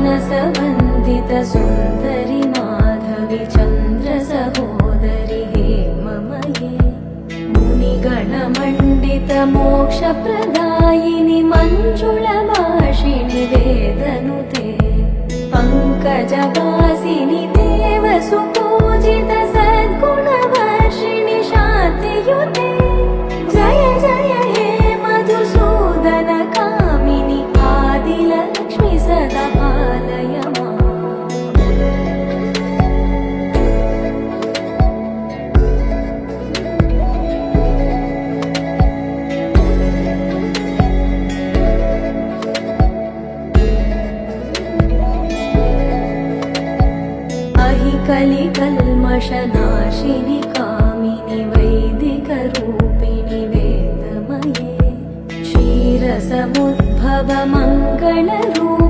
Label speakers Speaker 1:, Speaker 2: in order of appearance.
Speaker 1: मानसवन्दित सुन्दरि माधवि चन्द्र सहोदरि हेममये मुनिगणमण्डित मोक्षप्रदायिनि मञ्जुलभाषिणि वेदनुते पङ्कजवासिनि देवसुपूजित सद्गुणवर्षिणि शान्तियुते जय जय हे मधुसूदन कामिनि आदिलक्ष्मि सदा पालय माम्। कलिकल्मषनाशिनि कामिनि वैदिकरूपिणि वेदमये क्षीरसमुद्भव मङ्गलरूपिणि